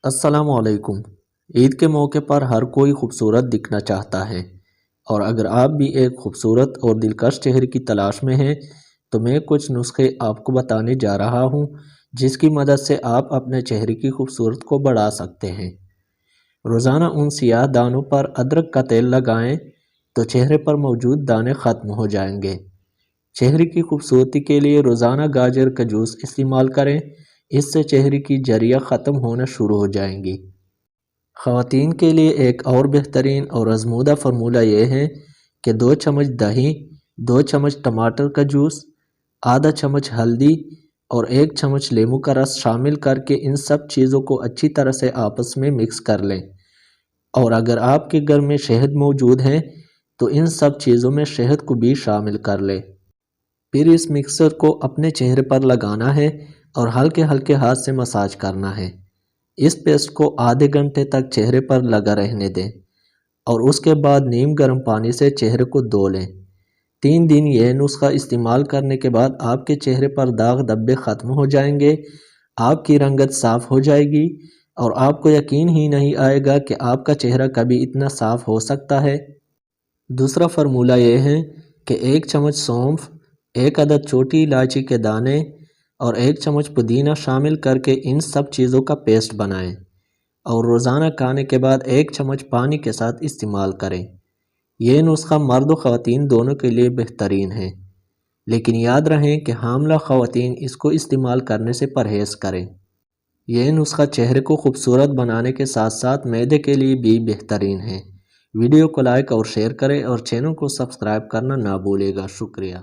السلام علیکم۔ عید کے موقع پر ہر کوئی خوبصورت دکھنا چاہتا ہے، اور اگر آپ بھی ایک خوبصورت اور دلکش چہرے کی تلاش میں ہیں تو میں کچھ نسخے آپ کو بتانے جا رہا ہوں جس کی مدد سے آپ اپنے چہرے کی خوبصورت کو بڑھا سکتے ہیں۔ روزانہ ان سیاہ دانوں پر ادرک کا تیل لگائیں تو چہرے پر موجود دانے ختم ہو جائیں گے۔ چہرے کی خوبصورتی کے لیے روزانہ گاجر کا جوس استعمال کریں، اس سے چہرے کی جریاں ختم ہونا شروع ہو جائیں گی۔ خواتین کے لیے ایک اور بہترین اور آزمودہ فارمولہ یہ ہے کہ 2 چمچ دہی، 2 چمچ ٹماٹر کا جوس، آدھا چمچ ہلدی اور 1 چمچ لیموں کا رس شامل کر کے ان سب چیزوں کو اچھی طرح سے آپس میں مکس کر لیں، اور اگر آپ کے گھر میں شہد موجود ہے تو ان سب چیزوں میں شہد کو بھی شامل کر لیں۔ پھر اس مکسر کو اپنے چہرے پر لگانا ہے اور ہلکے ہلکے ہاتھ سے مساج کرنا ہے۔ اس پیسٹ کو آدھے گھنٹے تک چہرے پر لگا رہنے دیں اور اس کے بعد نیم گرم پانی سے چہرے کو دھو لیں۔ 3 دن یہ نسخہ استعمال کرنے کے بعد آپ کے چہرے پر داغ دھبے ختم ہو جائیں گے، آپ کی رنگت صاف ہو جائے گی اور آپ کو یقین ہی نہیں آئے گا کہ آپ کا چہرہ کبھی اتنا صاف ہو سکتا ہے۔ دوسرا فارمولہ یہ ہے کہ 1 چمچ سونف، 1 عدد چھوٹی الائچی کے دانے اور 1 چمچ پودینہ شامل کر کے ان سب چیزوں کا پیسٹ بنائیں اور روزانہ کھانے کے بعد 1 چمچ پانی کے ساتھ استعمال کریں۔ یہ نسخہ مرد و خواتین دونوں کے لیے بہترین ہے، لیکن یاد رہیں کہ حاملہ خواتین اس کو استعمال کرنے سے پرہیز کریں۔ یہ نسخہ چہرے کو خوبصورت بنانے کے ساتھ ساتھ معدے کے لیے بھی بہترین ہے۔ ویڈیو کو لائک اور شیئر کریں اور چینل کو سبسکرائب کرنا نہ بھولے گا۔ شکریہ۔